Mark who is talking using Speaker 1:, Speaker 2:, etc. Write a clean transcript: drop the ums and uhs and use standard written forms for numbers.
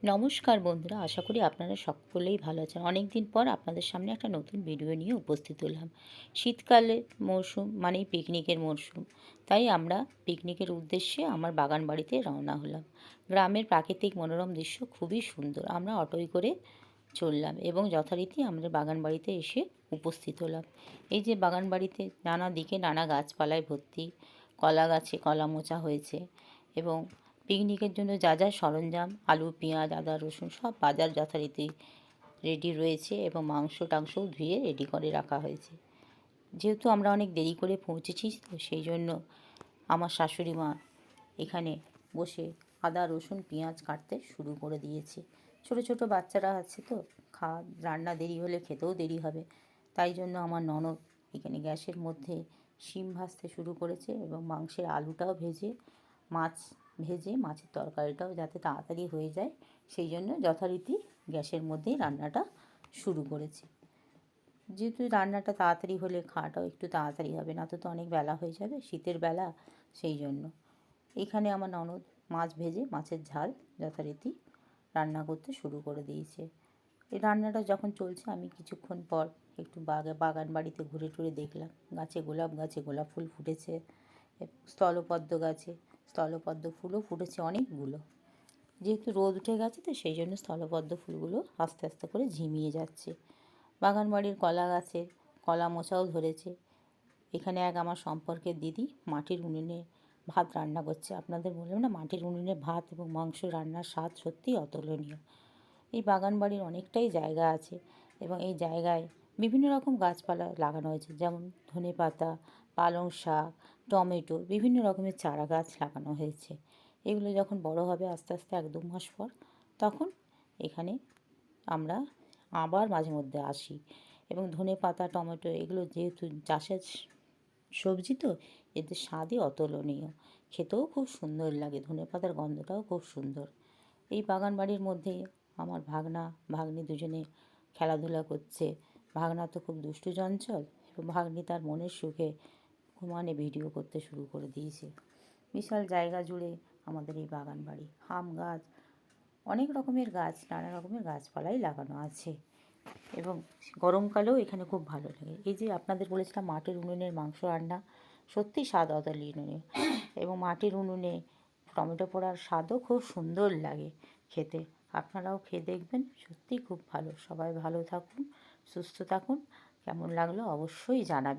Speaker 1: নমস্কার বন্ধুরা, আশা করি আপনারা সকলেই ভালো আছেন। অনেক দিন পর আপনাদের সামনে একটা নতুন ভিডিও নিয়ে উপস্থিত হলাম। শীতকালের মরশুম মানেই পিকনিকের মরশুম, তাই আমরা পিকনিকের উদ্দেশ্যে আমার বাগান বাড়িতে রওনা হলাম। গ্রামের প্রাকৃতিক মনোরম দৃশ্য খুবই সুন্দর। আমরা অটোয় করে চললাম এবং যথারীতি আমাদের বাগান বাড়িতে এসে উপস্থিত হলাম। এই যে বাগান বাড়িতে নানা দিকে নানা গাছপালায় ভর্তি, কলা গাছে কলা মোচা হয়েছে এবং পিকনিকের জন্য যা যা সরঞ্জাম আলু, পেঁয়াজ, আদা, রসুন সব বাজার যথারীতি রেডি রয়েছে এবং মাংস টাংসও ধুয়ে রেডি করে রাখা হয়েছে। যেহেতু আমরা অনেক দেরি করে পৌঁছেছি, তো সেই জন্য আমার শাশুড়ি মা এখানে বসে আদা, রসুন, পেঁয়াজ কাটতে শুরু করে দিয়েছে। ছোট ছোট বাচ্চারা আছে, তো রান্না দেরি হলে খেতেও দেরি হবে, তাই জন্য আমার ননদ এখানে গ্যাসের মধ্যে শিম ভাজতে শুরু করেছে এবং মাংসের আলুটাও ভেজে মাছের তরকারিটাও যাতে তাড়াতাড়ি হয়ে যায় সেই জন্য যথারীতি গ্যাসের মধ্যেই রান্নাটা শুরু করেছি। যেহেতু রান্নাটা তাড়াতাড়ি হলে খাওয়াটাও একটু তাড়াতাড়ি হবে, না তো অনেক বেলা হয়ে যাবে শীতের বেলা, সেই জন্য এখানে আমার ননদ মাছ ভেজে মাছের ঝাল যথারীতি রান্না করতে শুরু করে দিয়েছে। এই রান্নাটা যখন চলছে আমি কিছুক্ষণ পর একটু বাগান বাড়িতে ঘুরে টুরে দেখলাম। গাছে গোলাপ ফুল ফুটেছে, স্থলপদ্ম ফুলও ফুটেছে অনেকগুলো। যেহেতু রোদ উঠে গেছে, তো সেই জন্য স্থলপদ্ম ফুলগুলো আস্তে আস্তে করে ঝিমিয়ে যাচ্ছে। বাগান বাড়ির কলা গাছে কলা মোচাও ধরেছে। এখানে এক আমার সম্পর্কের দিদি মাটির উনুনে ভাত রান্না করছে। আপনাদের বললাম না, মাটির উনুনে ভাত এবং মাংস রান্নার স্বাদ সত্যিই অতুলনীয়। এই বাগান বাড়ির অনেকটাই জায়গা আছে এবং এই জায়গায় বিভিন্ন রকম গাছপালা লাগানো হয়েছে, যেমন ধনেপাতা, পালং শাক, টমেটো, বিভিন্ন রকমের চারা গাছ লাগানো হয়েছে। এগুলো যখন বড় হবে আস্তে আস্তে 1-2 মাস পর, তখন এখানে আমরা আবার মাঝে মধ্যে আসি এবং ধনেপাতা, টমেটো এগুলো যেহেতু চাষের সবজি, তো এদের স্বাদই অতুলনীয়, খেতেও খুব সুন্দর লাগে, ধনেপাতার গন্ধটাও খুব সুন্দর। এই বাগান বাড়ির মধ্যে আমার ভাগ্নি দুজনে খেলাধুলা করছে। ভাগনা তো খুব দুষ্টু চঞ্চল এবং ভাগ্নি তার মনের সুখে ভিডিও করতে শুরু করে দিয়েছে। বিশাল জায়গা জুড়ে আমাদের এই বাগান বাড়ি, আম গাছ, অনেক রকমের গাছ, নানা রকমের গাছপালাই লাগানো আছে এবং গরমকালেও এখানে খুব ভালো লাগে। এই যে আপনাদের বলেছিলাম মাটির উনুনের মাংস রান্না, সত্যি স্বাদ অতুলনীয় এবং মাটির উনুনে টমেটো পোড়ার স্বাদও খুব সুন্দর লাগে খেতে। আপনারাও খেয়ে দেখবেন, সত্যিই খুব ভালো। সবাই ভালো থাকুন, সুস্থ থাকুন। কেমন লাগলো অবশ্যই জানাবেন।